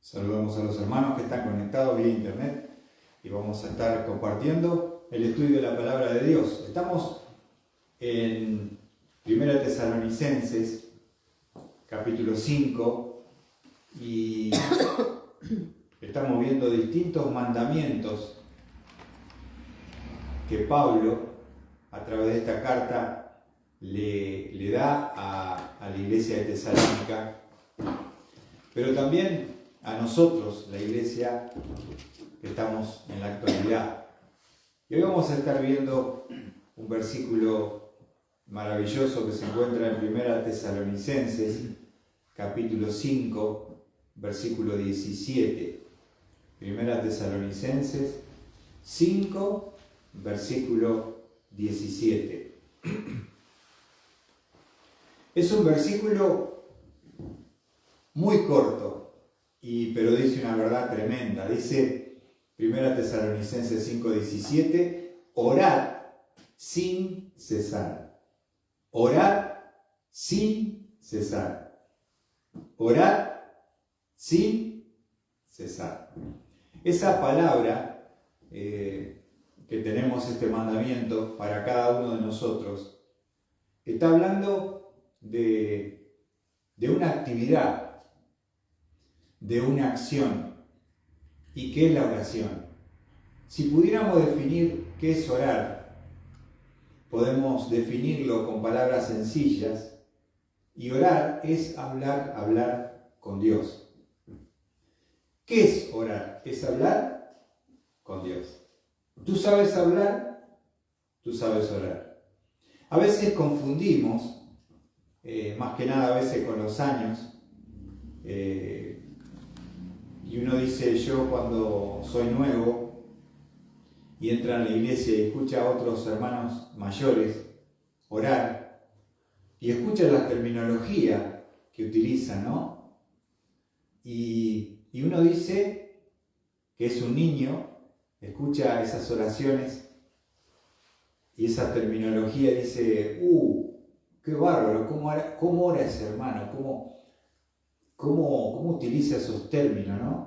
Saludamos a los hermanos que están conectados vía internet y vamos a estar compartiendo el estudio de la palabra de Dios. Estamos en 1 Tesalonicenses, capítulo 5, y estamos viendo distintos mandamientos que Pablo, a través de esta carta, le da a la iglesia de Tesalónica, pero también a nosotros, la iglesia que estamos en la actualidad. Y hoy vamos a estar viendo un versículo maravilloso que se encuentra en 1 Tesalonicenses, capítulo 5, versículo 17. 1 Tesalonicenses 5, versículo 17. Es un versículo muy corto, pero dice una verdad tremenda. Dice 1 Tesalonicenses 5, 17, orad sin cesar. Orad sin cesar. Orad sin cesar. Esa palabra que tenemos, este mandamiento para cada uno de nosotros, está hablando de una actividad, de una acción. ¿Y qué es la oración? Si pudiéramos definir qué es orar, podemos definirlo con palabras sencillas, y orar es hablar con Dios. ¿Qué es orar? Es hablar con Dios. Tú sabes hablar, tú sabes orar. A veces confundimos, más que nada a veces con los años, y uno dice, yo cuando soy nuevo y entra en la iglesia y escucha a otros hermanos mayores orar y escucha la terminología que utilizan, ¿no? Y uno dice que es un niño, escucha esas oraciones y esa terminología y dice, qué bárbaro, ¿cómo ora ese hermano? ¿Cómo utiliza esos términos, no?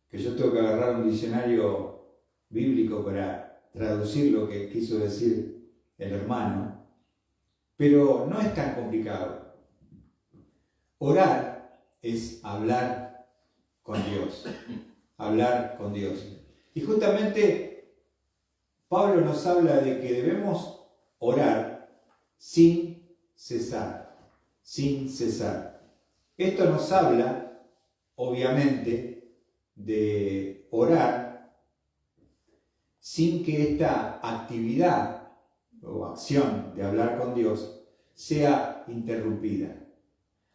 Que yo tengo que agarrar un diccionario bíblico para traducir lo que quiso decir el hermano. Pero no es tan complicado. Orar es hablar con Dios. Hablar con Dios. Y justamente Pablo nos habla de que debemos orar sin cesar. Sin cesar. Esto nos habla, obviamente, de orar sin que esta actividad o acción de hablar con Dios sea interrumpida.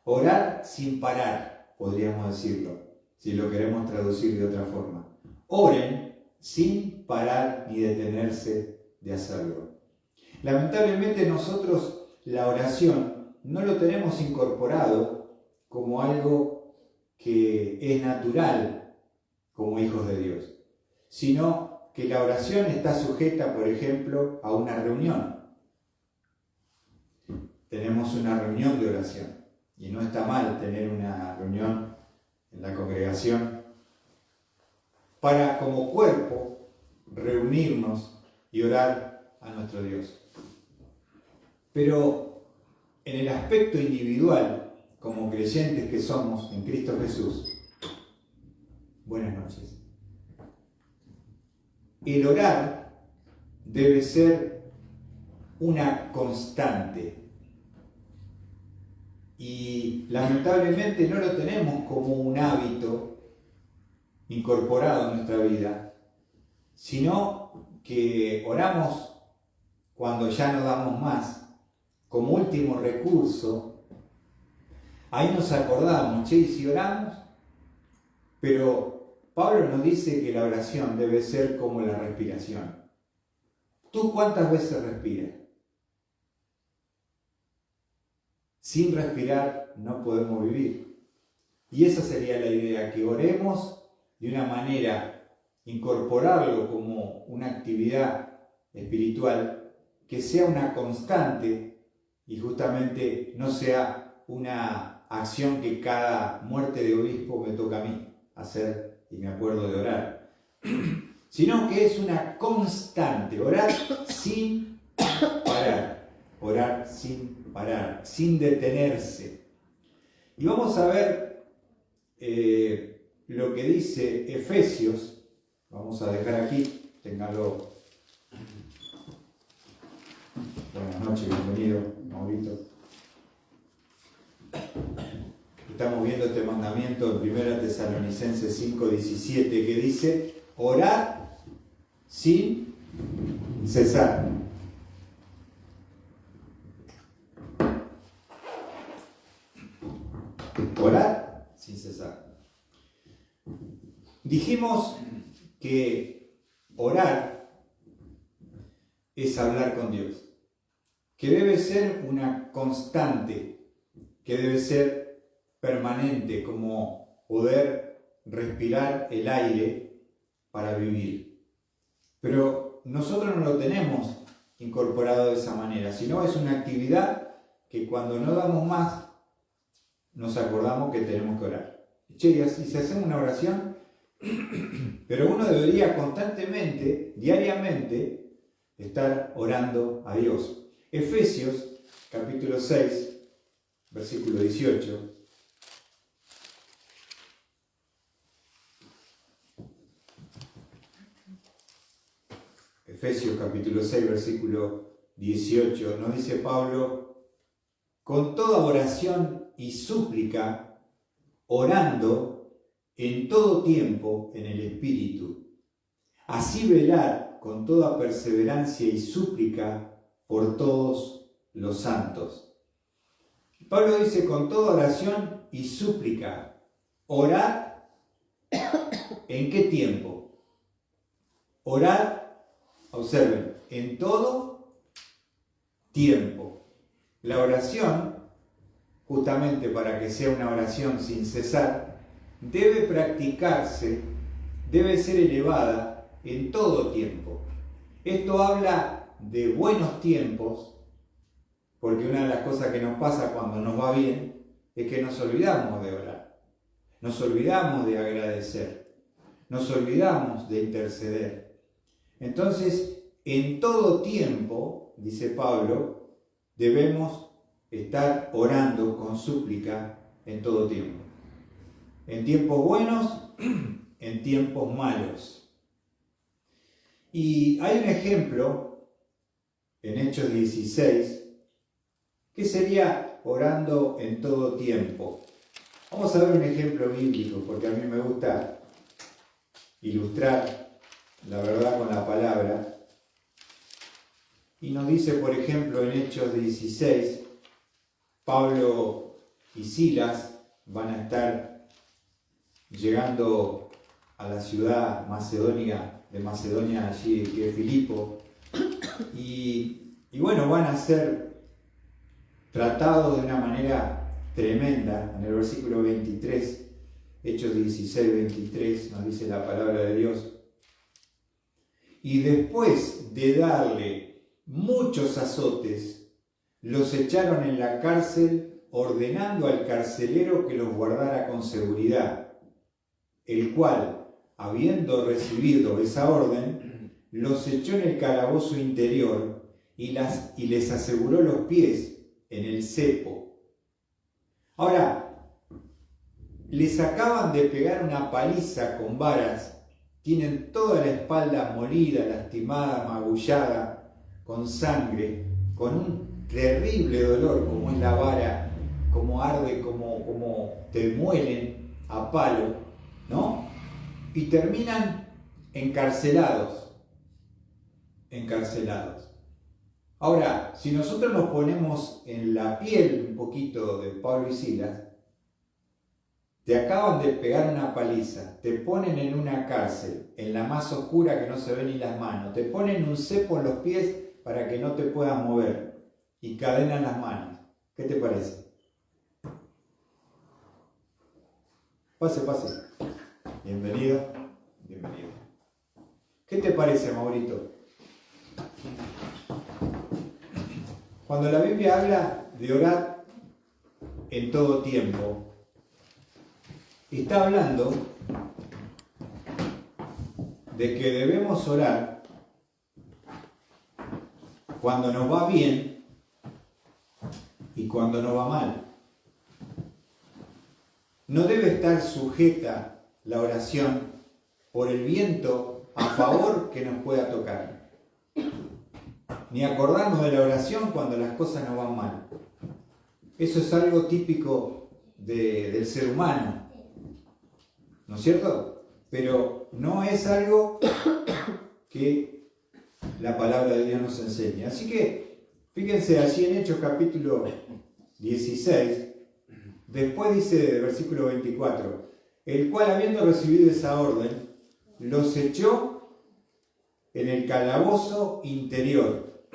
Orar sin parar, podríamos decirlo, si lo queremos traducir de otra forma. Oren sin parar ni detenerse de hacerlo. Lamentablemente nosotros la oración no lo tenemos incorporado como algo que es natural como hijos de Dios, sino que la oración está sujeta, por ejemplo, a una reunión. Tenemos una reunión de oración y no está mal tener una reunión en la congregación para, como cuerpo, reunirnos y orar a nuestro Dios. Pero en el aspecto individual, como creyentes que somos en Cristo Jesús, buenas noches. El orar debe ser una constante. Y lamentablemente no lo tenemos como un hábito incorporado en nuestra vida, sino que oramos cuando ya no damos más, como último recurso. Ahí nos acordamos, y si oramos, pero Pablo nos dice que la oración debe ser como la respiración. ¿Tú cuántas veces respiras? Sin respirar no podemos vivir. Y esa sería la idea, que oremos de una manera, incorporarlo como una actividad espiritual, que sea una constante y justamente no sea una acción que cada muerte de obispo me toca a mí, hacer y me acuerdo de orar, sino que es una constante, orar sin parar, sin detenerse. Y vamos a ver lo que dice Efesios. Vamos a dejar aquí, ténganlo. Buenas noches, bienvenido, Maurito. Estamos viendo este mandamiento en 1 Tesalonicenses 5:17, que dice: orar sin cesar. Orar sin cesar. Dijimos que orar es hablar con Dios, que debe ser una constante, que debe ser permanente, como poder respirar el aire para vivir. Pero nosotros no lo tenemos incorporado de esa manera, sino es una actividad que cuando no damos más, nos acordamos que tenemos que orar. Che, y si hacemos una oración, pero uno debería constantemente, diariamente, estar orando a Dios. Efesios, capítulo 6, versículo 18. Efesios capítulo 6, versículo 18, nos dice Pablo: con toda oración y súplica, orando en todo tiempo en el Espíritu, así velar con toda perseverancia y súplica por todos los santos. Pablo dice: con toda oración y súplica, orar. ¿En qué tiempo? Orar, observen, en todo tiempo. La oración, justamente para que sea una oración sin cesar, debe practicarse, debe ser elevada en todo tiempo. Esto habla de buenos tiempos, porque una de las cosas que nos pasa cuando nos va bien es que nos olvidamos de orar, nos olvidamos de agradecer, nos olvidamos de interceder. Entonces, en todo tiempo, dice Pablo, debemos estar orando con súplica en todo tiempo. En tiempos buenos, en tiempos malos. Y hay un ejemplo en Hechos 16, que sería orando en todo tiempo. Vamos a ver un ejemplo bíblico, porque a mí me gusta ilustrar la verdad con la palabra. Y nos dice, por ejemplo, en Hechos 16, Pablo y Silas van a estar llegando a la ciudad de Macedonia, allí que es Filipo, y bueno, van a ser tratados de una manera tremenda. En el versículo 23, Hechos 16, 23, nos dice la palabra de Dios: y después de darle muchos azotes, los echaron en la cárcel, ordenando al carcelero que los guardara con seguridad, el cual, habiendo recibido esa orden, los echó en el calabozo interior y les aseguró los pies en el cepo. Ahora, les acaban de pegar una paliza con varas. Tienen toda la espalda molida, lastimada, magullada, con sangre, con un terrible dolor, como es la vara, como arde, como te muelen a palo, ¿no? Y terminan encarcelados. Ahora, si nosotros nos ponemos en la piel un poquito de Pablo y Silas, te acaban de pegar una paliza, te ponen en una cárcel, en la más oscura que no se ven ni las manos, te ponen un cepo en los pies para que no te puedas mover y cadenan las manos. ¿Qué te parece? Pase. Bienvenido. ¿Qué te parece, Maurito? Cuando la Biblia habla de orar en todo tiempo, está hablando de que debemos orar cuando nos va bien y cuando nos va mal. No debe estar sujeta la oración por el viento a favor que nos pueda tocar, ni acordarnos de la oración cuando las cosas nos van mal. Eso es algo típico del ser humano, ¿no es cierto? Pero no es algo que la palabra de Dios nos enseña. Así que, fíjense, allí en Hechos capítulo 16, después dice, versículo 24, el cual habiendo recibido esa orden, los echó en el calabozo interior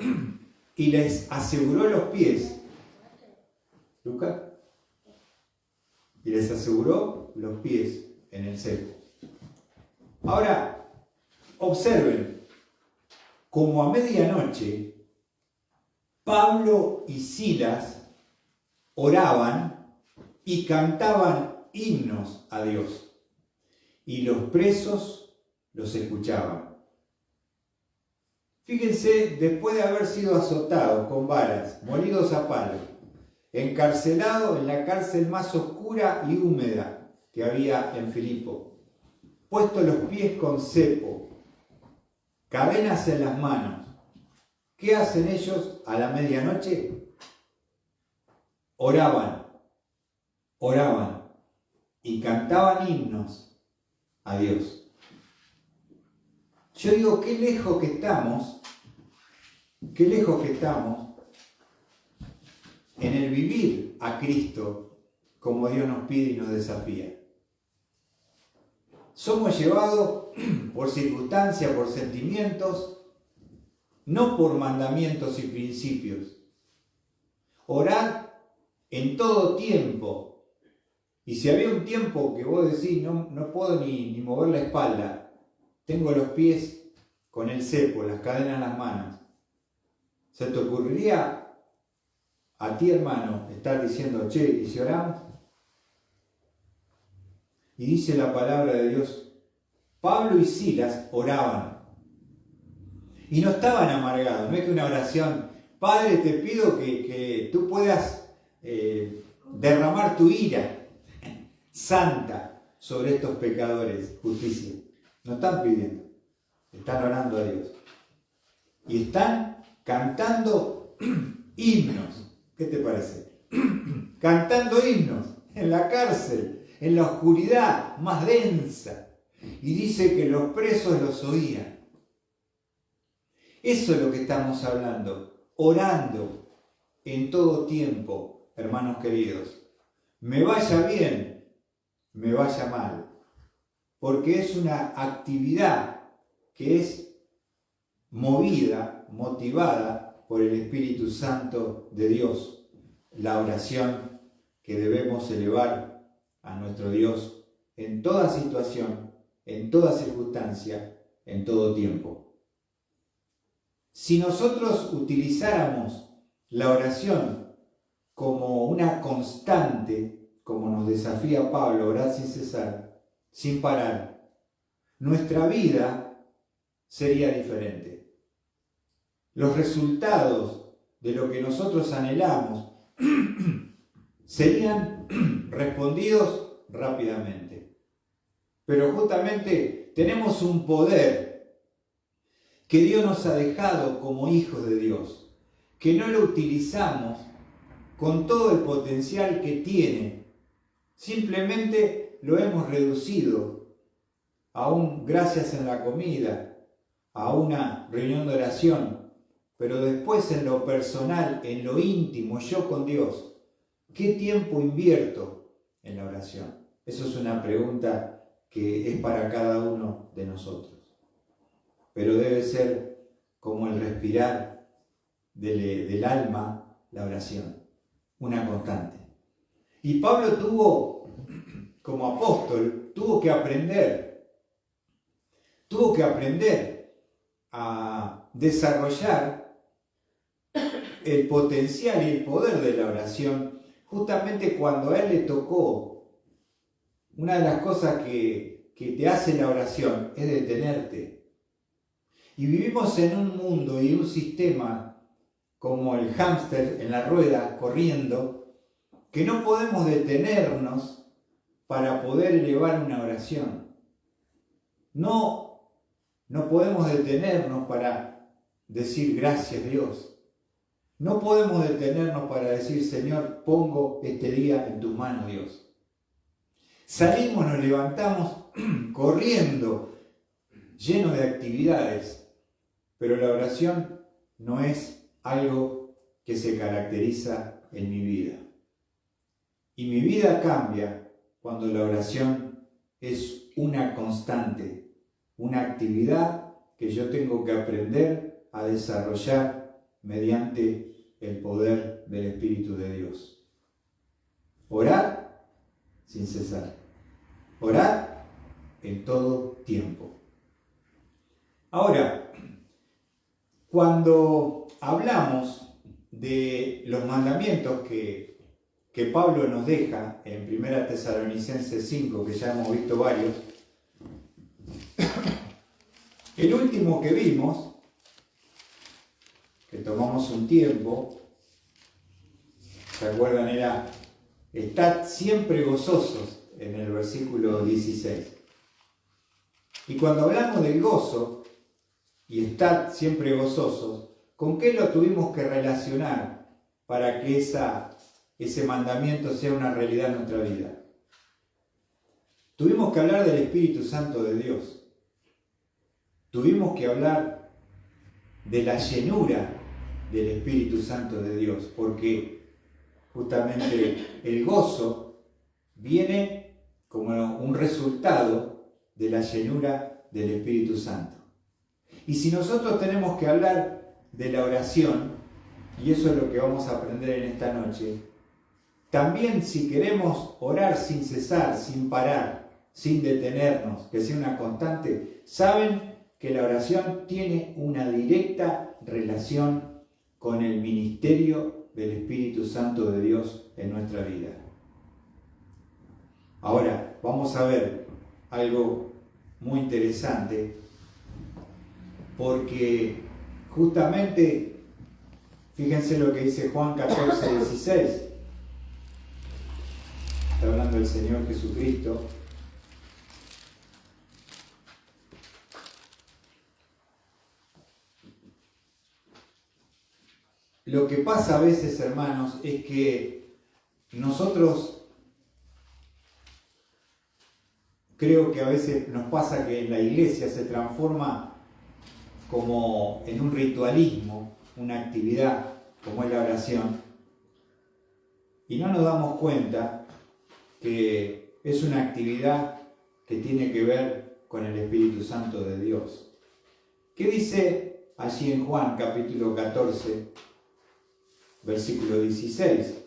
y les aseguró los pies. ¿Lucas? Y les aseguró los pies en el cepo. Ahora, observen, como a medianoche, Pablo y Silas oraban y cantaban himnos a Dios, y los presos los escuchaban. Fíjense, después de haber sido azotados con varas, molidos a palo, encarcelado en la cárcel más oscura y húmeda que había en Filipo, puesto los pies con cepo, cadenas en las manos, ¿qué hacen ellos a la medianoche? Oraban y cantaban himnos a Dios. Yo digo, qué lejos que estamos en el vivir a Cristo como Dios nos pide y nos desafía. Somos llevados por circunstancias, por sentimientos, no por mandamientos y principios. Orar en todo tiempo. Y si había un tiempo que vos decís, no puedo ni mover la espalda, tengo los pies con el cepo, las cadenas en las manos, ¿se te ocurriría a ti, hermano, estar diciendo, che, ¿y si oramos? Y dice la palabra de Dios, Pablo y Silas oraban. Y no estaban amargados, no es que una oración, Padre, te pido que tú puedas derramar tu ira santa sobre estos pecadores, justicia. No están pidiendo, están orando a Dios. Y están cantando himnos. ¿Qué te parece? Cantando himnos en la cárcel, en la oscuridad más densa. Y dice que los presos los oían. Eso es lo que estamos hablando. Orando en todo tiempo, hermanos queridos. Me vaya bien, me vaya mal. Porque es una actividad que es movida, motivada por el Espíritu Santo de Dios, la oración que debemos elevar a nuestro Dios en toda situación, en toda circunstancia, en todo tiempo. Si nosotros utilizáramos la oración como una constante, como nos desafía Pablo, orar sin cesar, sin parar, nuestra vida sería diferente. Los resultados de lo que nosotros anhelamos serían respondidos rápidamente. Pero justamente tenemos un poder que Dios nos ha dejado como hijos de Dios, que no lo utilizamos con todo el potencial que tiene. Simplemente lo hemos reducido a un gracias en la comida, a una reunión de oración. Pero después en lo personal, en lo íntimo, yo con Dios, ¿qué tiempo invierto en la oración? Eso es una pregunta que es para cada uno de nosotros. Pero debe ser como el respirar del alma, la oración, una constante. Y Pablo como apóstol, tuvo que aprender a desarrollar el potencial y el poder de la oración, justamente cuando a él le tocó. Una de las cosas que que te hace la oración es detenerte. Y vivimos en un mundo y un sistema como el hámster en la rueda corriendo, que no podemos detenernos para poder elevar una oración. No podemos detenernos para decir gracias Dios. No podemos detenernos para decir, Señor, pongo este día en tus manos, Dios. Salimos, nos levantamos corriendo, llenos de actividades, pero la oración no es algo que se caracteriza en mi vida. Y mi vida cambia cuando la oración es una constante, una actividad que yo tengo que aprender a desarrollar mediante el poder del Espíritu de Dios. Orar sin cesar. Orar en todo tiempo. Ahora, cuando hablamos de los mandamientos que Pablo nos deja en 1 Tesalonicenses 5, que ya hemos visto varios, el último que vimos, que tomamos un tiempo, ¿se acuerdan? Era, estad siempre gozosos, en el versículo 16. Y cuando hablamos del gozo, y estad siempre gozosos, ¿con qué lo tuvimos que relacionar para que ese mandamiento sea una realidad en nuestra vida? Tuvimos que hablar del Espíritu Santo de Dios. Tuvimos que hablar de la llenura del Espíritu Santo de Dios, porque justamente el gozo viene como un resultado de la llenura del Espíritu Santo. Y si nosotros tenemos que hablar de la oración, y eso es lo que vamos a aprender en esta noche, también si queremos orar sin cesar, sin parar, sin detenernos, que sea una constante, saben que la oración tiene una directa relación con el ministerio del Espíritu Santo de Dios en nuestra vida. Ahora, vamos a ver algo muy interesante, porque justamente, fíjense lo que dice Juan 14, 16. Está hablando el Señor Jesucristo. Lo que pasa a veces, hermanos, es que nosotros, creo que a veces nos pasa que en la iglesia se transforma como en un ritualismo, una actividad como es la oración, y no nos damos cuenta que es una actividad que tiene que ver con el Espíritu Santo de Dios. ¿Qué dice allí en Juan capítulo 14, versículo 16?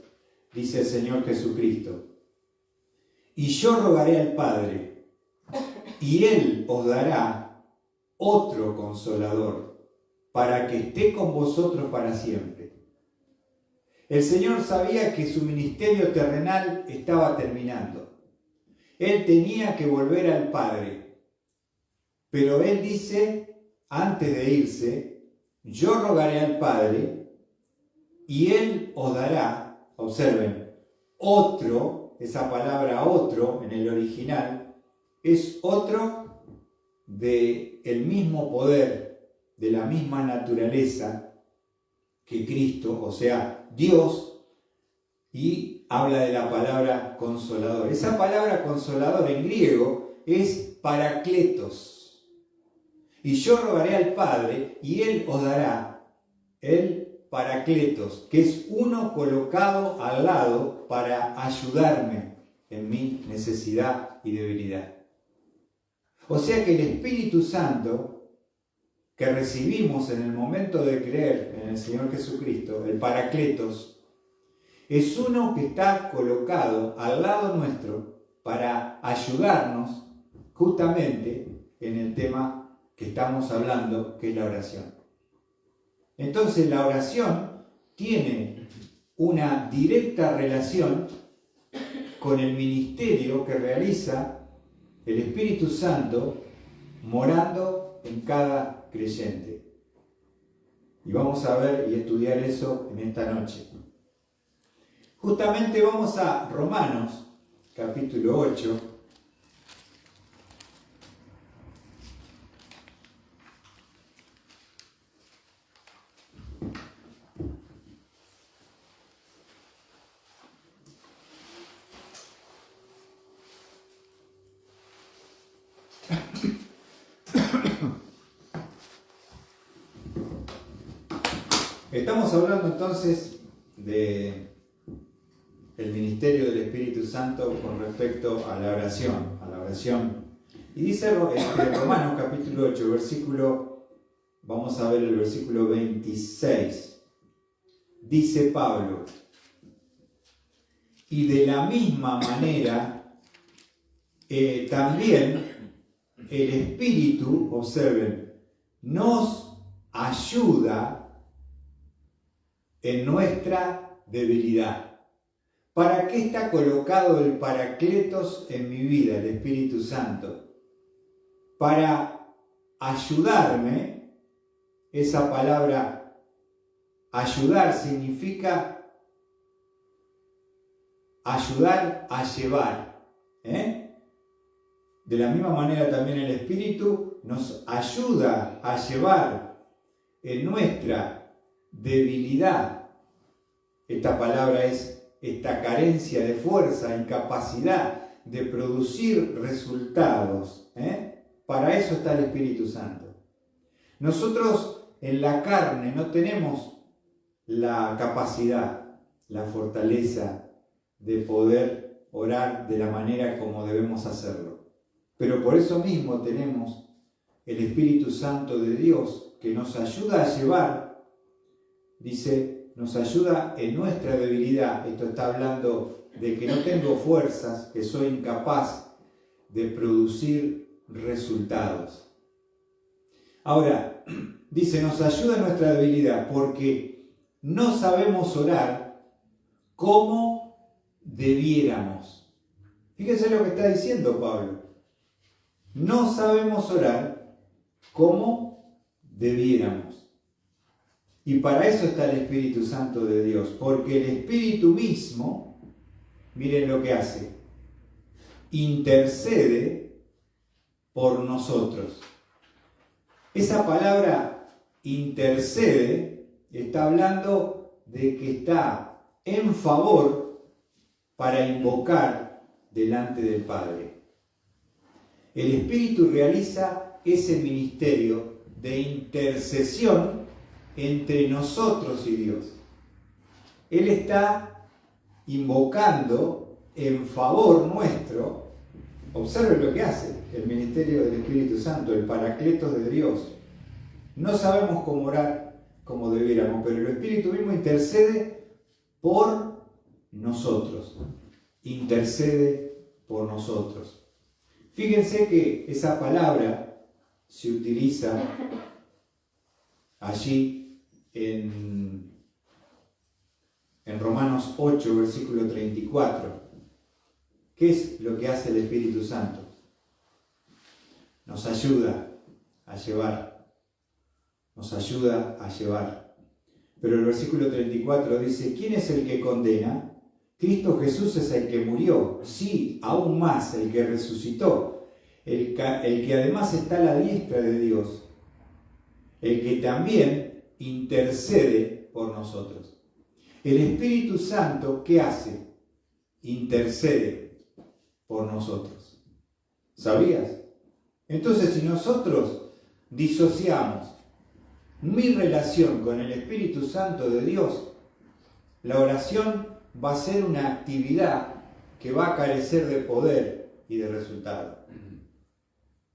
Dice el Señor Jesucristo: y yo rogaré al Padre, y Él os dará otro Consolador, para que esté con vosotros para siempre. El Señor sabía que su ministerio terrenal estaba terminando. Él tenía que volver al Padre. Pero Él dice, antes de irse, yo rogaré al Padre, y Él os dará, observen, otro, esa palabra otro en el original, es otro del mismo poder, de la misma naturaleza que Cristo, o sea, Dios, y habla de la palabra consolador. Esa palabra consolador en griego es parakletos. Y yo rogaré al Padre, y Él os dará el parakletos, que es uno colocado al lado para ayudarme en mi necesidad y debilidad. O sea que el Espíritu Santo que recibimos en el momento de creer en el Señor Jesucristo, el Parakletos, es uno que está colocado al lado nuestro para ayudarnos justamente en el tema que estamos hablando, que es la oración. Entonces la oración tiene una directa relación con el ministerio que realiza el Espíritu Santo morando en cada creyente. Y vamos a ver y estudiar eso en esta noche. Justamente vamos a Romanos, capítulo 8. Estamos hablando entonces de el ministerio del Espíritu Santo con respecto a la oración. Y dice Romanos capítulo 8, vamos a ver el versículo 26. Dice Pablo: y de la misma manera también el Espíritu, observen, nos ayuda en nuestra debilidad. ¿Para qué está colocado el Paracletos en mi vida, el Espíritu Santo? Para ayudarme. Esa palabra ayudar significa ayudar a llevar. De la misma manera también el Espíritu nos ayuda a llevar en nuestra debilidad. Esta palabra es esta carencia de fuerza, incapacidad de producir resultados. Para eso está el Espíritu Santo. Nosotros en la carne no tenemos la capacidad, la fortaleza de poder orar de la manera como debemos hacerlo. Pero por eso mismo tenemos el Espíritu Santo de Dios que nos ayuda a llevar, dice, nos ayuda en nuestra debilidad. Esto está hablando de que no tengo fuerzas, que soy incapaz de producir resultados. Ahora, dice, nos ayuda en nuestra debilidad porque no sabemos orar como debiéramos. Fíjense lo que está diciendo Pablo. No sabemos orar como debiéramos. Y para eso está el Espíritu Santo de Dios, porque el Espíritu mismo, miren lo que hace, intercede por nosotros. Esa palabra intercede está hablando de que está en favor para invocar delante del Padre. El Espíritu realiza ese ministerio de intercesión entre nosotros y Dios. Él está invocando en favor nuestro. Observen lo que hace el ministerio del Espíritu Santo, el Paracletos de Dios. No sabemos cómo orar como debiéramos, pero el Espíritu mismo intercede por nosotros. Intercede por nosotros. Fíjense que esa palabra se utiliza allí en Romanos 8, versículo 34. ¿Qué es lo que hace el Espíritu Santo? Nos ayuda a llevar. Nos ayuda a llevar. Pero el versículo 34 dice, ¿quién es el que condena? Cristo Jesús es el que murió, sí, aún más, el que resucitó, el que además está a la diestra de Dios, el que también intercede por nosotros. El Espíritu Santo, ¿qué hace? Intercede por nosotros. ¿Sabías? Entonces, si nosotros disociamos mi relación con el Espíritu Santo de Dios, la oración va a ser una actividad que va a carecer de poder y de resultado.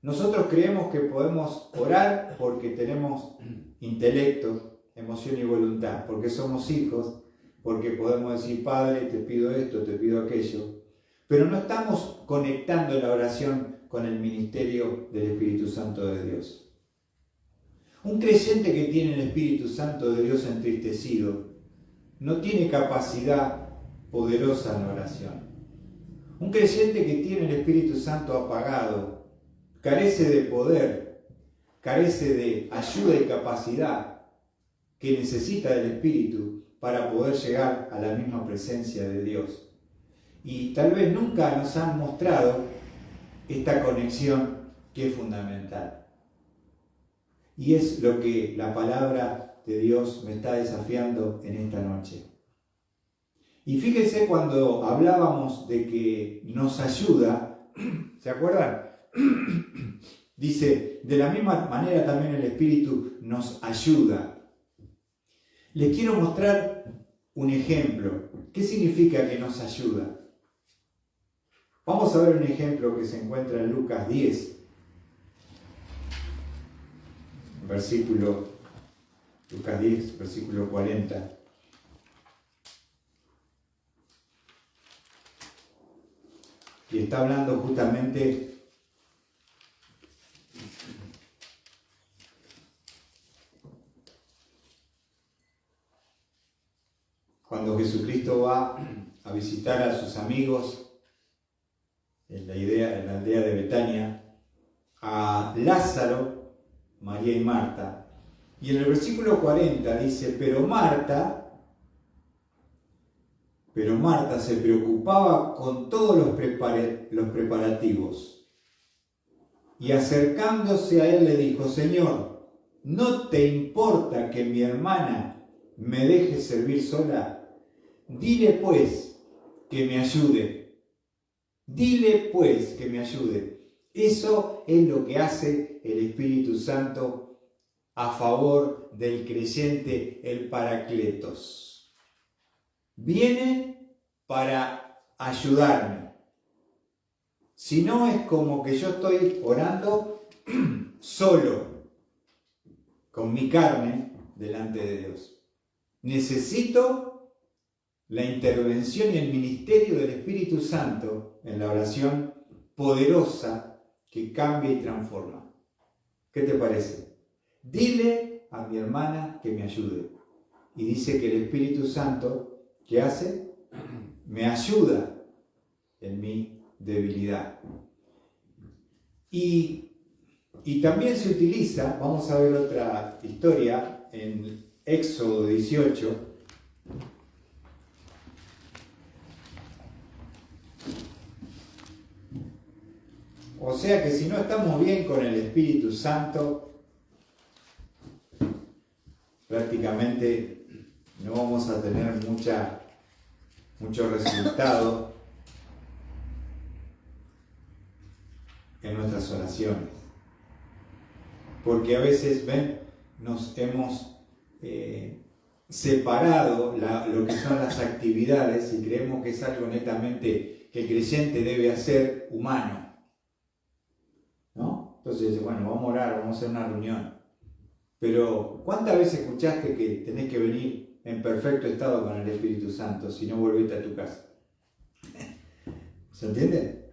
Nosotros creemos que podemos orar porque tenemos intelecto, emoción y voluntad, porque somos hijos, porque podemos decir, Padre, te pido esto, te pido aquello, pero no estamos conectando la oración con el ministerio del Espíritu Santo de Dios. Un creyente que tiene el Espíritu Santo de Dios entristecido no tiene capacidad poderosa en la oración. Un creyente que tiene el Espíritu Santo apagado carece de poder, carece de ayuda y capacidad que necesita del Espíritu para poder llegar a la misma presencia de Dios. Y tal vez nunca nos han mostrado esta conexión que es fundamental. Y es lo que la palabra de Dios me está desafiando en esta noche. Y fíjense cuando hablábamos de que nos ayuda, ¿se acuerdan? Dice, de la misma manera también el Espíritu nos ayuda. Les quiero mostrar un ejemplo. ¿Qué significa que nos ayuda? Vamos a ver un ejemplo que se encuentra en Lucas 10, Lucas 10, versículo 40. Y está hablando justamente cuando Jesucristo va a visitar a sus amigos en la aldea de Betania, a Lázaro, María y Marta. Y en el versículo 40 dice, pero Marta se preocupaba con todos los preparativos. Y acercándose a él le dijo, Señor, ¿no te importa que mi hermana me deje servir sola? Dile pues que me ayude. Dile pues que me ayude. Eso es lo que hace el Espíritu Santo a favor del creyente, el Paracletos. Viene para ayudarme. Si no, es como que yo estoy orando solo, con mi carne, delante de Dios. Necesito la intervención y el ministerio del Espíritu Santo en la oración poderosa que cambia y transforma. ¿Qué te parece? Dile a mi hermana que me ayude. Y dice que el Espíritu Santo, ¿qué hace? Me ayuda en mi debilidad. Y también se utiliza, vamos a ver otra historia en Éxodo 18. O sea que si no estamos bien con el Espíritu Santo, prácticamente no vamos a tener mucho resultado en nuestras oraciones. Porque a veces, nos hemos separado lo que son las actividades y creemos que es algo netamente que el creyente debe hacer humano. ¿No? Entonces dice, bueno, vamos a orar, vamos a hacer una reunión. Pero, ¿cuántas veces escuchaste que tenés que venir en perfecto estado con el Espíritu Santo si no volviste a tu casa? ¿Se entiende?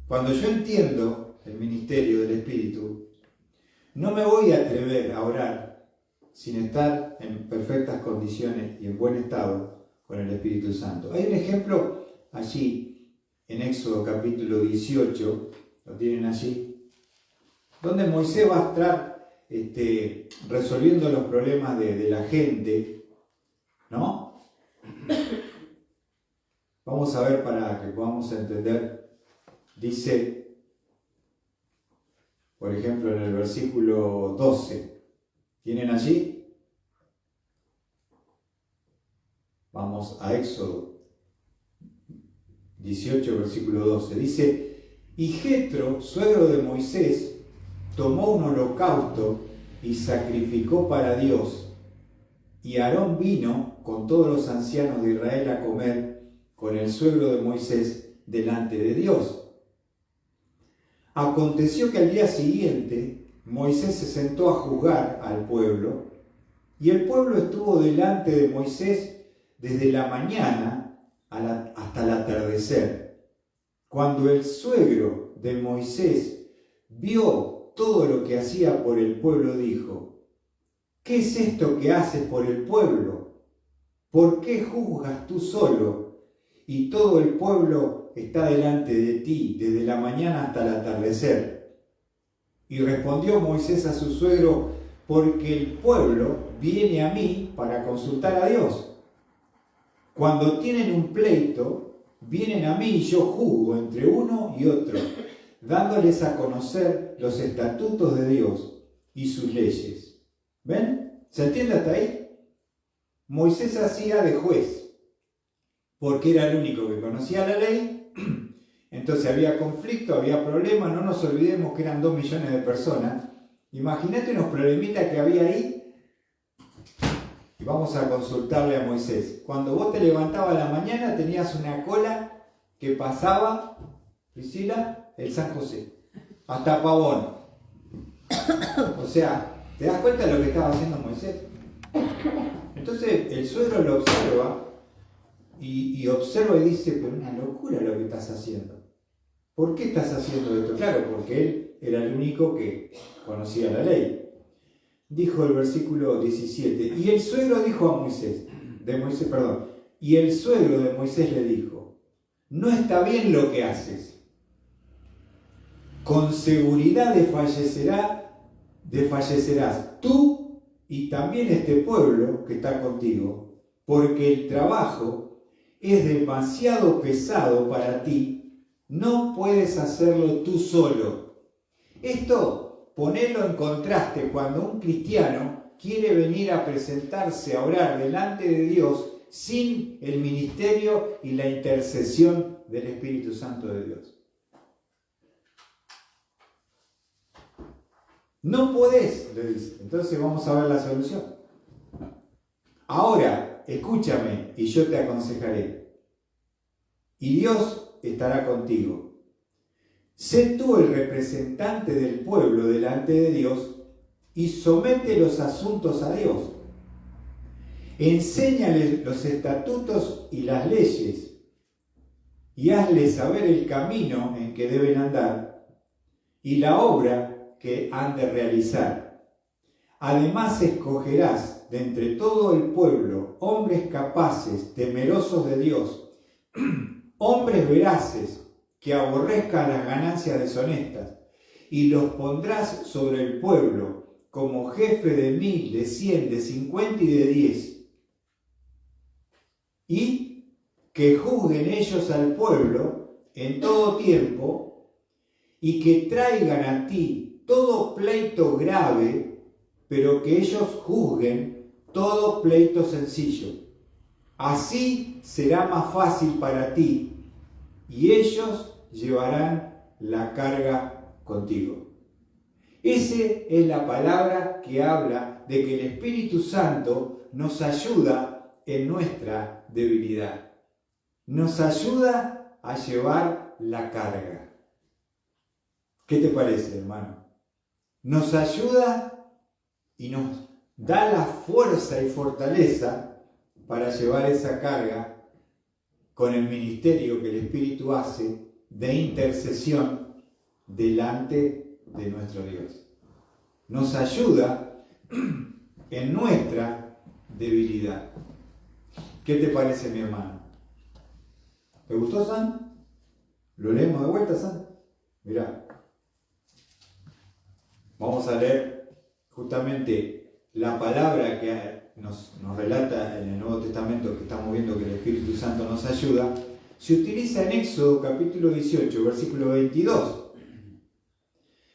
Cuando yo entiendo el ministerio del Espíritu, no me voy a atrever a orar sin estar en perfectas condiciones y en buen estado con el Espíritu Santo. Hay un ejemplo allí, en Éxodo capítulo 18, lo tienen allí, donde Moisés va a estar resolviendo los problemas de la gente, ¿no? Vamos a ver para que podamos entender. Dice, por ejemplo, en el versículo 12, ¿tienen allí? Vamos a Éxodo 18, versículo 12. Dice, y Jetro, suegro de Moisés, tomó un holocausto y sacrificó para Dios. Y Aarón vino con todos los ancianos de Israel a comer con el suegro de Moisés delante de Dios. Aconteció que al día siguiente Moisés se sentó a juzgar al pueblo, y el pueblo estuvo delante de Moisés desde la mañana hasta el atardecer. Cuando el suegro de Moisés vio todo lo que hacía por el pueblo, dijo, ¿qué es esto que haces por el pueblo? ¿Por qué juzgas tú solo y todo el pueblo está delante de ti desde la mañana hasta el atardecer. Y respondió Moisés a su suegro, porque el pueblo viene a mí para consultar a Dios. Cuando tienen un pleito, vienen a mí y yo juzgo entre uno y otro, dándoles a conocer los estatutos de Dios y sus leyes. ¿Ven? ¿Se entiende hasta ahí? Moisés hacía de juez, porque era el único que conocía la ley. Entonces había conflicto, había problemas. No nos olvidemos que eran 2 millones de personas. Imagínate unos problemitas que había ahí. Y vamos a consultarle a Moisés. Cuando vos te levantabas a la mañana tenías una cola que pasaba, Priscila, el San José, hasta Pavón. O sea, ¿te das cuenta de lo que estaba haciendo Moisés? Entonces el suegro lo observa y observa y dice, pero una locura lo que estás haciendo. ¿Por qué estás haciendo esto? Claro, porque él era el único que conocía la ley. Dijo el versículo 17, y el suegro dijo a Moisés, y el suegro de Moisés le dijo, no está bien lo que haces. Con seguridad desfallecerás tú y también este pueblo que está contigo, porque el trabajo es demasiado pesado para ti, no puedes hacerlo tú solo. Esto, ponerlo en contraste cuando un cristiano quiere venir a presentarse, a orar delante de Dios sin el ministerio y la intercesión del Espíritu Santo de Dios. No podés, le dice. Entonces vamos a ver la solución. Ahora, escúchame y yo te aconsejaré. Y Dios estará contigo. Sé tú el representante del pueblo delante de Dios y somete los asuntos a Dios. Enséñales los estatutos y las leyes y hazles saber el camino en que deben andar y la obra que han de realizar. Además escogerás de entre todo el pueblo hombres capaces, temerosos de Dios, hombres veraces, que aborrezcan las ganancias deshonestas, y los pondrás sobre el pueblo como jefe de 1000, de 100, de 50 y de 10. Y que juzguen ellos al pueblo en todo tiempo, y que traigan a ti todo pleito grave, pero que ellos juzguen todo pleito sencillo. Así será más fácil para ti, y ellos llevarán la carga contigo. Esa es la palabra que habla de que el Espíritu Santo nos ayuda en nuestra debilidad. Nos ayuda a llevar la carga. ¿Qué te parece, hermano? Nos ayuda y nos da la fuerza y fortaleza para llevar esa carga con el ministerio que el Espíritu hace de intercesión delante de nuestro Dios. Nos ayuda en nuestra debilidad. ¿Qué te parece, mi hermano? ¿Te gustó, San? ¿Lo leemos de vuelta, San? Mirá. Vamos a leer justamente la palabra que nos relata en el Nuevo Testamento, que estamos viendo que el Espíritu Santo nos ayuda. Se utiliza en Éxodo capítulo 18, versículo 22.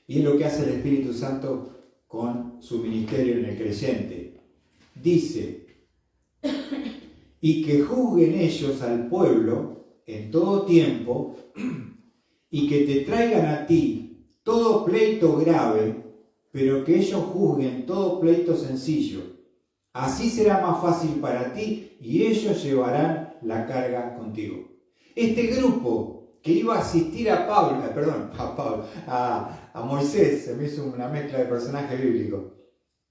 Y es lo que hace el Espíritu Santo con su ministerio en el creyente. Dice, y que juzguen ellos al pueblo en todo tiempo, y que te traigan a ti todo pleito grave, pero que ellos juzguen todo pleito sencillo. Así será más fácil para ti y ellos llevarán la carga contigo. Este grupo que iba a asistir a Moisés, se me hizo una mezcla de personajes bíblicos,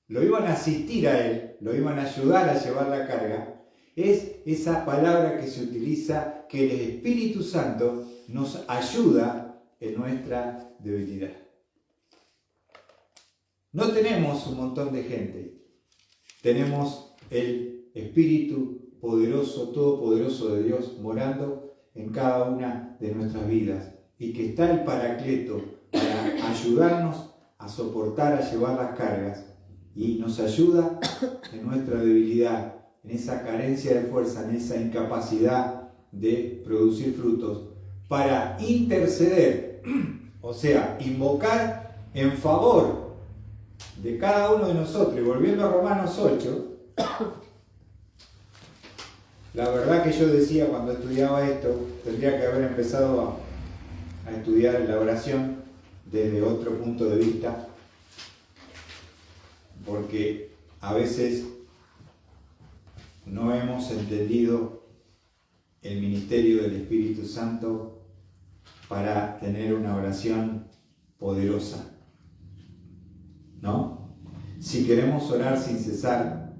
lo iban a asistir a él, lo iban a ayudar a llevar la carga, es esa palabra que se utiliza, que el Espíritu Santo nos ayuda en nuestra debilidad. No tenemos un montón de gente, tenemos el Espíritu poderoso, todopoderoso de Dios morando en cada una de nuestras vidas y que está el Paracleto para ayudarnos a soportar, a llevar las cargas y nos ayuda en nuestra debilidad, en esa carencia de fuerza, en esa incapacidad de producir frutos, para interceder, o sea, invocar en favor de cada uno de nosotros. Y volviendo a Romanos 8, la verdad que yo decía cuando estudiaba esto, tendría que haber empezado a estudiar la oración desde otro punto de vista, porque a veces no hemos entendido el ministerio del Espíritu Santo para tener una oración poderosa, ¿no? Si queremos orar sin cesar,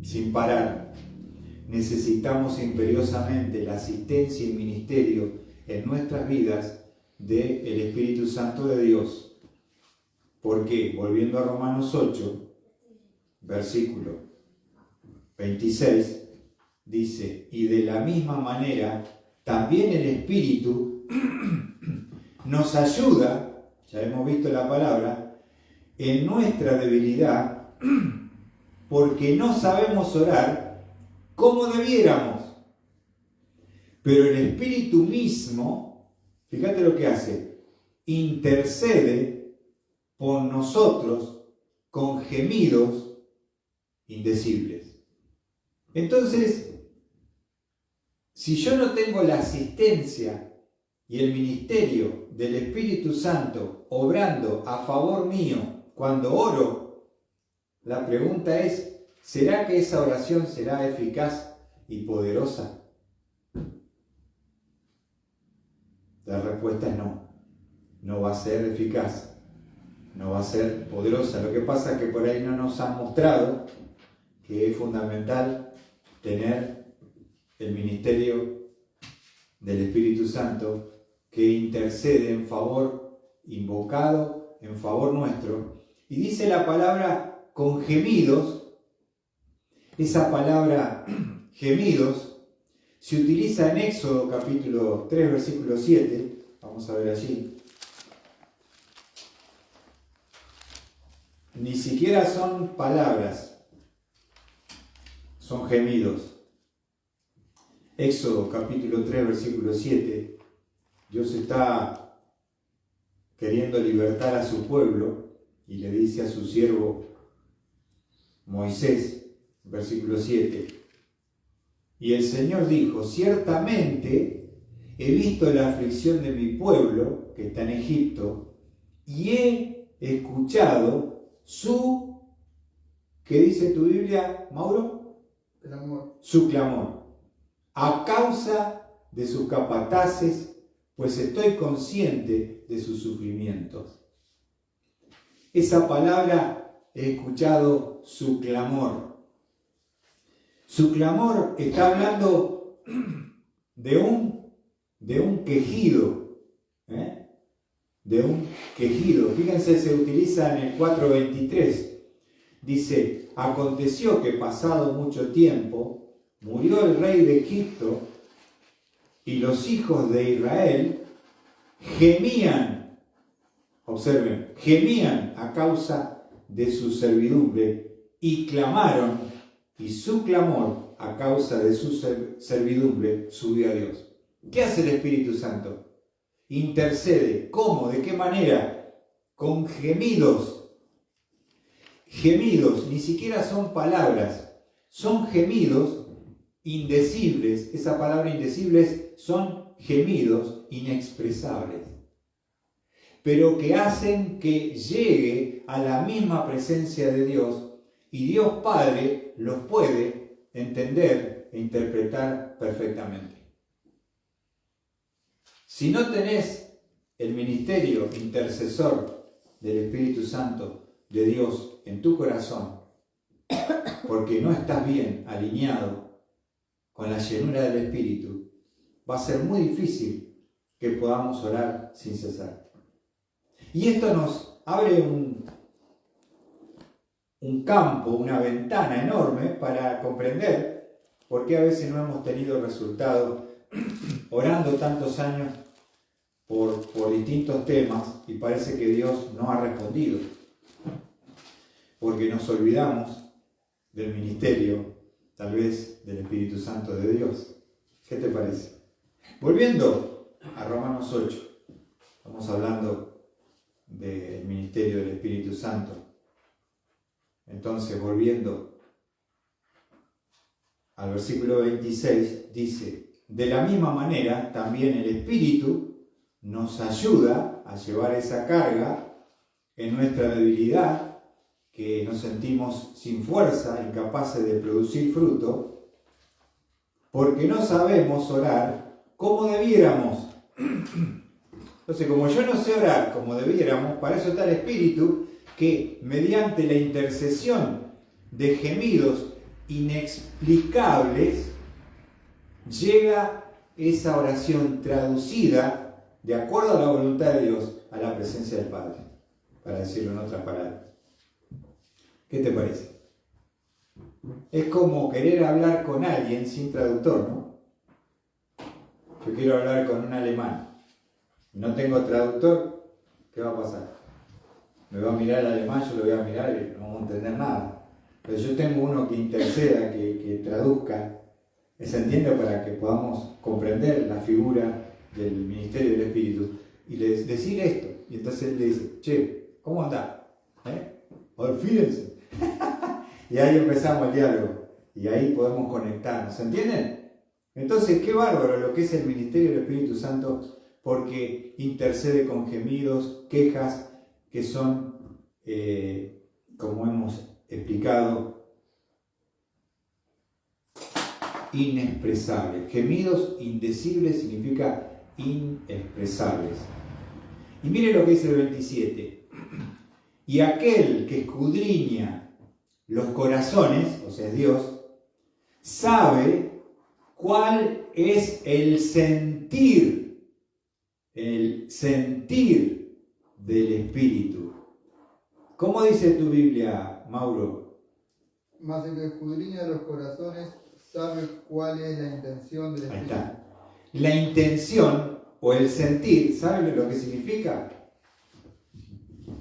sin parar, necesitamos imperiosamente la asistencia y ministerio en nuestras vidas del Espíritu Santo de Dios. Porque, volviendo a Romanos 8, versículo 26, dice, y de la misma manera, también el Espíritu nos ayuda, ya hemos visto la palabra, en nuestra debilidad, porque no sabemos orar como debiéramos. Pero el Espíritu mismo, fíjate lo que hace, intercede por nosotros con gemidos indecibles. Entonces, si yo no tengo la asistencia y el ministerio del Espíritu Santo obrando a favor mío cuando oro, la pregunta es, ¿será que esa oración será eficaz y poderosa? La respuesta es no. No va a ser eficaz, no va a ser poderosa. Lo que pasa es que por ahí no nos han mostrado que es fundamental tener el ministerio del Espíritu Santo que intercede en favor, invocado en favor nuestro. Y dice la palabra con gemidos. Esa palabra gemidos se utiliza en Éxodo capítulo 3, versículo 7. Vamos a ver allí. Ni siquiera son palabras, son gemidos. Éxodo capítulo 3, versículo 7. Dios está queriendo libertar a su pueblo y le dice a su siervo Moisés, versículo 7, y el Señor dijo, ciertamente he visto la aflicción de mi pueblo que está en Egipto y he escuchado su, ¿qué dice tu Biblia, Mauro? Clamor. Su clamor, a causa de sus capataces, pues estoy consciente de sus sufrimientos. Esa palabra, he escuchado su clamor. Su clamor está hablando de un quejido, de un quejido. Fíjense, se utiliza en el 4:23. Dice, aconteció que pasado mucho tiempo, murió el rey de Egipto y los hijos de Israel gemían, observen, gemían a causa de su servidumbre y clamaron, y su clamor a causa de su servidumbre subió a Dios. ¿Qué hace el Espíritu Santo? Intercede. ¿Cómo? ¿De qué manera? Con gemidos. Gemidos, ni siquiera son palabras, son gemidos indecibles. Esa palabra indecibles son gemidos inexpresables, pero que hacen que llegue a la misma presencia de Dios y Dios Padre los puede entender e interpretar perfectamente. Si no tenés el ministerio intercesor del Espíritu Santo de Dios en tu corazón, porque no estás bien alineado con la llenura del Espíritu, va a ser muy difícil que podamos orar sin cesar. Y esto nos abre un campo, una ventana enorme para comprender por qué a veces no hemos tenido resultado orando tantos años por distintos temas y parece que Dios no ha respondido, porque nos olvidamos del ministerio, tal vez del Espíritu Santo de Dios. ¿Qué te parece? Volviendo a Romanos 8, estamos hablando del ministerio del Espíritu Santo. Entonces, volviendo al versículo 26, dice: de la misma manera, también el Espíritu nos ayuda a llevar esa carga en nuestra debilidad, que nos sentimos sin fuerza, incapaces de producir fruto, porque no sabemos orar como debiéramos. Entonces, como yo no sé orar como debiéramos, para eso está el Espíritu, que mediante la intercesión de gemidos inexplicables, llega esa oración traducida de acuerdo a la voluntad de Dios a la presencia del Padre, para decirlo en otras palabras. ¿Qué te parece? Es como querer hablar con alguien sin traductor, ¿no? Yo quiero hablar con un alemán, no tengo traductor, ¿qué va a pasar? Me va a mirar el alemán, yo lo voy a mirar y no vamos a entender nada. Pero yo tengo uno que interceda, que traduzca, ¿se entiende? Para que podamos comprender la figura del ministerio del Espíritu y les decir esto. Y entonces él le dice: che, ¿cómo andás? Fíjense. Y ahí empezamos el diálogo y ahí podemos conectarnos, ¿se entienden? Entonces, qué bárbaro lo que es el ministerio del Espíritu Santo, porque intercede con gemidos, quejas que son, como hemos explicado, inexpresables. Gemidos indecibles significa inexpresables. Y mire lo que dice el 27. Y aquel que escudriña los corazones, o sea, Dios, sabe cuál es el sentir del Espíritu. ¿Cómo dice tu Biblia, Mauro? Mas el que escudriña los corazones sabe cuál es la intención del Espíritu. Ahí está. La intención o el sentir, ¿sabe lo que significa?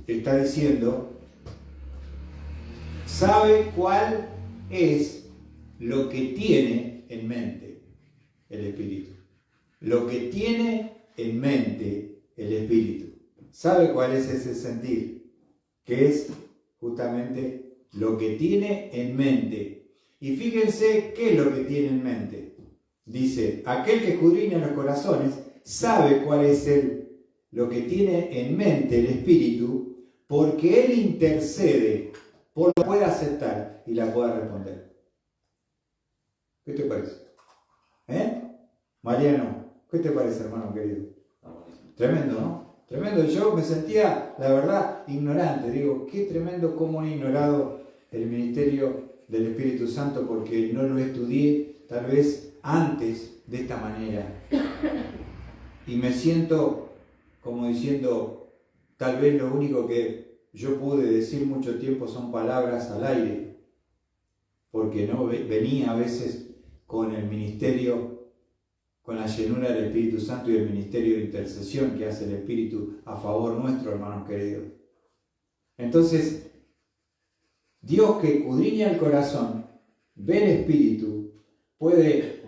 Está diciendo, sabe cuál es lo que tiene en mente el Espíritu. Lo que tiene en mente el Espíritu. Sabe cuál es ese sentir, que es justamente lo que tiene en mente. Y fíjense qué es lo que tiene en mente. Dice, aquel que escudriña los corazones sabe cuál es lo que tiene en mente el Espíritu, porque Él intercede por lo que pueda aceptar y la pueda responder. ¿Qué te parece? Mariano, ¿qué te parece, hermano querido? Tremendo, ¿no? Tremendo. Yo me sentía, la verdad, ignorante. Digo, qué tremendo cómo he ignorado el ministerio del Espíritu Santo, porque no lo estudié tal vez antes de esta manera. Y me siento como diciendo, tal vez lo único que yo pude decir mucho tiempo son palabras al aire, porque no venía a veces con el ministerio, con la llenura del Espíritu Santo y el ministerio de intercesión que hace el Espíritu a favor nuestro, hermanos queridos. Entonces, Dios que escudriña el corazón, ve el Espíritu, puede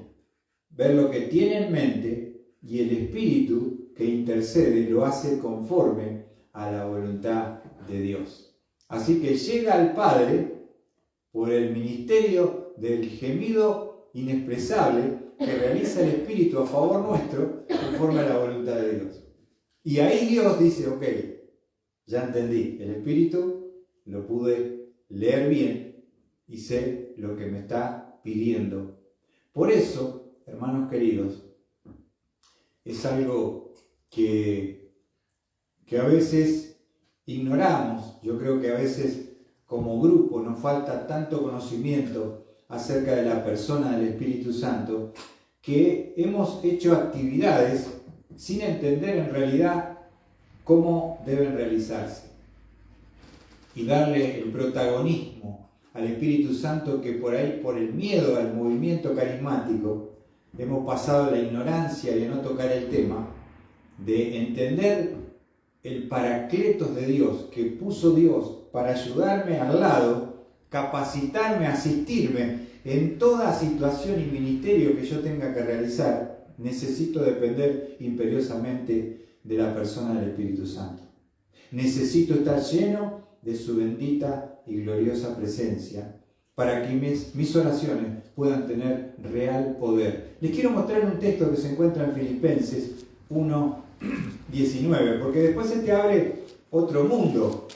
ver lo que tiene en mente, y el Espíritu que intercede lo hace conforme a la voluntad de Dios. Así que llega al Padre por el ministerio del gemido inexpresable que realiza el Espíritu a favor nuestro, conforme a la voluntad de Dios. Y ahí Dios dice, ok, ya entendí, el Espíritu lo pude leer bien y sé lo que me está pidiendo. Por eso, hermanos queridos, es algo que a veces ignoramos. Yo creo que a veces como grupo nos falta tanto conocimiento acerca de la persona del Espíritu Santo, que hemos hecho actividades sin entender en realidad cómo deben realizarse, y darle el protagonismo al Espíritu Santo, que por ahí, por el miedo al movimiento carismático, hemos pasado la ignorancia de no tocar el tema, de entender el paracletos de Dios que puso Dios para ayudarme al lado, capacitarme, asistirme en toda situación y ministerio que yo tenga que realizar. Necesito depender imperiosamente de la persona del Espíritu Santo. Necesito estar lleno de su bendita y gloriosa presencia para que mis oraciones puedan tener real poder. Les quiero mostrar un texto que se encuentra en Filipenses 1:19, porque después se te abre otro mundo.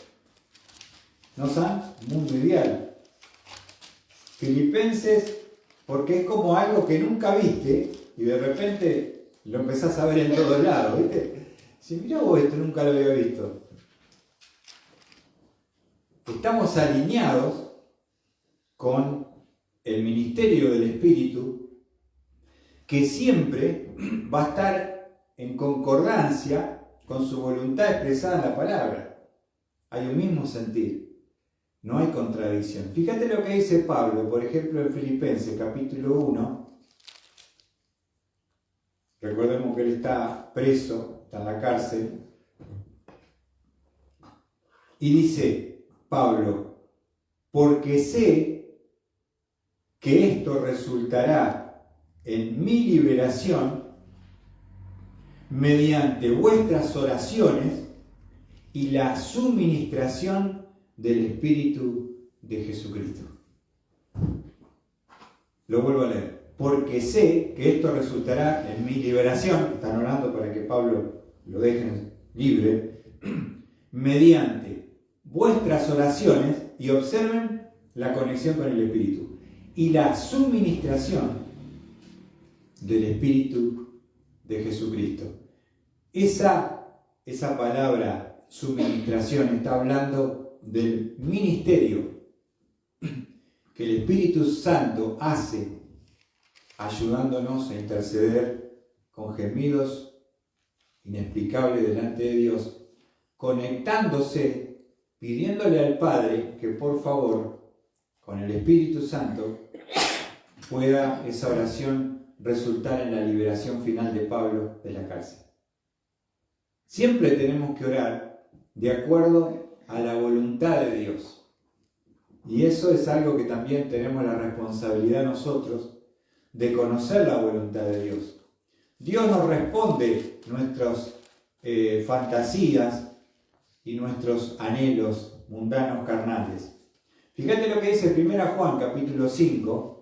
¿No saben? Mundo ideal. Filipenses, porque es como algo que nunca viste y de repente lo empezás a ver en todos lados, ¿viste? Si mirá vos, esto nunca lo había visto. Estamos alineados con el ministerio del Espíritu, que siempre va a estar en concordancia con su voluntad expresada en la palabra. Hay un mismo sentir, no hay contradicción. Fíjate lo que dice Pablo, por ejemplo, en Filipenses capítulo 1. Recordemos que él está preso, está en la cárcel. Y dice Pablo, porque sé que esto resultará en mi liberación mediante vuestras oraciones y la suministración del Espíritu de Jesucristo. Lo vuelvo a leer. Porque sé que esto resultará en mi liberación, están orando para que Pablo lo dejen libre, mediante vuestras oraciones, y observen la conexión con el Espíritu, y la suministración del Espíritu de Jesucristo. Esa palabra suministración está hablando del ministerio que el Espíritu Santo hace, ayudándonos a interceder con gemidos inexplicables delante de Dios, conectándose, pidiéndole al Padre que por favor, con el Espíritu Santo, pueda esa oración resultar en la liberación final de Pablo de la cárcel. Siempre tenemos que orar de acuerdo a la voluntad de Dios. Y eso es algo que también tenemos la responsabilidad nosotros de conocer la voluntad de Dios. Dios nos responde nuestras fantasías y nuestros anhelos mundanos carnales. Fíjate lo que dice 1 Juan capítulo 5.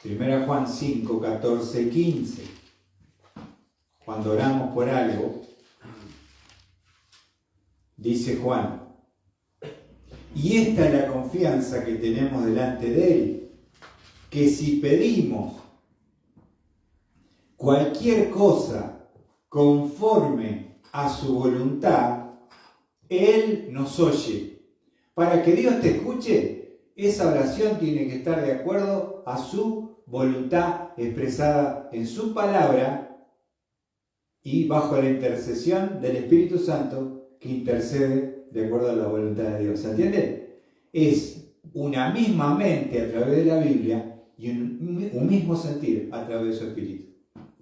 Primera Juan 5, 14, 15. Cuando oramos por algo, dice Juan, y esta es la confianza que tenemos delante de Él, que si pedimos cualquier cosa conforme a su voluntad, Él nos oye. Para que Dios te escuche, esa oración tiene que estar de acuerdo a su voluntad expresada en su palabra y bajo la intercesión del Espíritu Santo que intercede de acuerdo a la voluntad de Dios. ¿Se entiende? Es una misma mente a través de la Biblia y un mismo sentir a través de su Espíritu.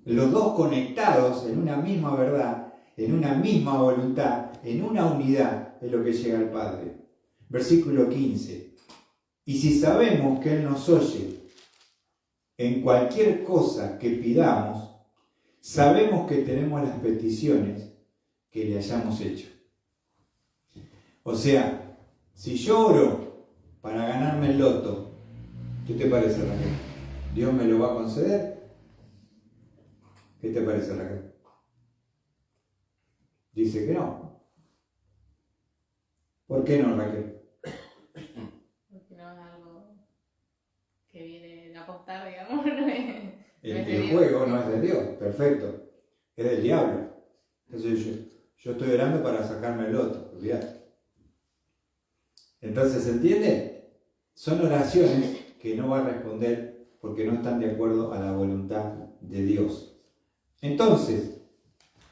Los dos conectados en una misma verdad, en una misma voluntad, en una unidad es lo que llega al Padre. Versículo 15. Y si sabemos que Él nos oye en cualquier cosa que pidamos, sabemos que tenemos las peticiones que le hayamos hecho. O sea, si yo oro para ganarme el loto, ¿qué te parece, Raquel? ¿Dios me lo va a conceder? ¿Qué te parece, Raquel? Dice que no. ¿Por qué no, Raquel? Porque no es algo que viene a apostar, digamos, no es... El juego no es de Dios, perfecto. Es del diablo. Entonces yo estoy orando para sacarme el loto, olvidate. Entonces, ¿se entiende? Son oraciones que no va a responder porque no están de acuerdo a la voluntad de Dios. Entonces,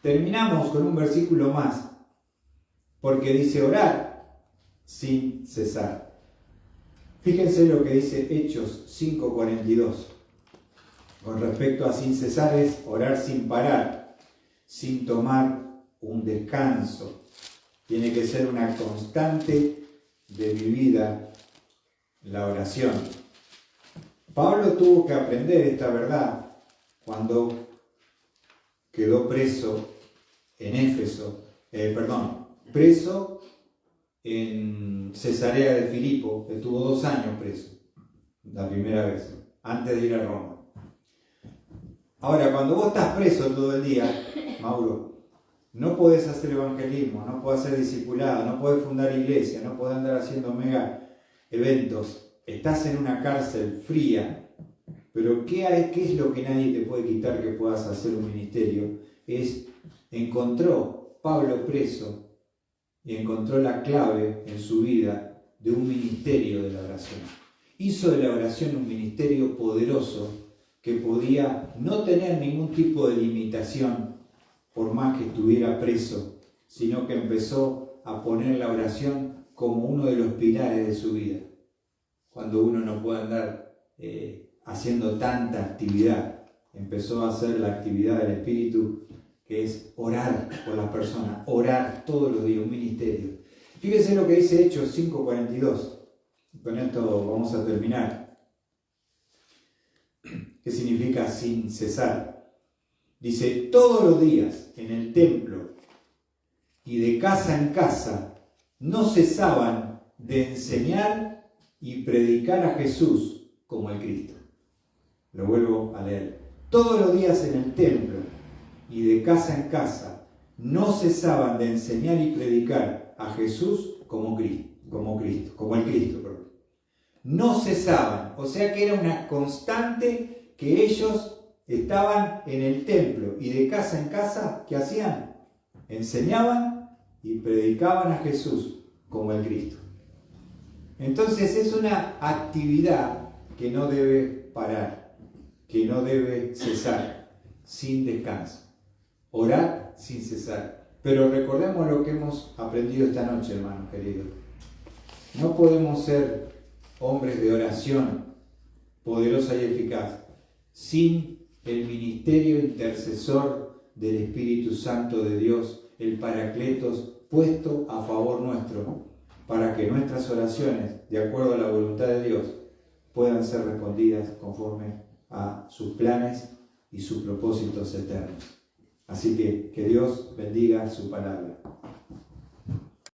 terminamos con un versículo más porque dice orar sin cesar. Fíjense lo que dice Hechos 5:42. Con respecto a sin cesar es orar sin parar, sin tomar un descanso. Tiene que ser una constante de mi vida la oración. Pablo tuvo que aprender esta verdad cuando quedó preso en Éfeso, preso en Cesarea de Filipo. Estuvo 2 años preso, la primera vez, antes de ir a Roma. Ahora, cuando vos estás preso todo el día, Mauro, no podés hacer evangelismo, no podés hacer discipulado, no podés fundar iglesia, no podés andar haciendo mega eventos. Estás en una cárcel fría, pero ¿qué es lo que nadie te puede quitar que puedas hacer un ministerio? Encontró Pablo preso y encontró la clave en su vida de un ministerio de la oración. Hizo de la oración un ministerio poderoso que podía no tener ningún tipo de limitación por más que estuviera preso, sino que empezó a poner la oración como uno de los pilares de su vida. Cuando uno no puede andar haciendo tanta actividad, empezó a hacer la actividad del Espíritu, que es orar por las personas, orar todos los días, un ministerio. Fíjense lo que dice Hechos 5:42. Con esto vamos a terminar. ¿Qué significa sin cesar? Dice, todos los días en el templo y de casa en casa no cesaban de enseñar y predicar a Jesús como el Cristo. Lo vuelvo a leer. Todos los días en el templo y de casa en casa no cesaban de enseñar y predicar a Jesús como el Cristo. No cesaban, o sea que era una constante que ellos estaban en el templo y de casa en casa, ¿qué hacían? Enseñaban y predicaban a Jesús como el Cristo. Entonces es una actividad que no debe parar, que no debe cesar, sin descanso. Orar sin cesar. Pero recordemos lo que hemos aprendido esta noche, hermanos queridos. No podemos ser hombres de oración poderosa y eficaz sin el ministerio intercesor del Espíritu Santo de Dios, el Paracletos, puesto a favor nuestro, para que nuestras oraciones, de acuerdo a la voluntad de Dios, puedan ser respondidas conforme a sus planes y sus propósitos eternos. Así que Dios bendiga su palabra.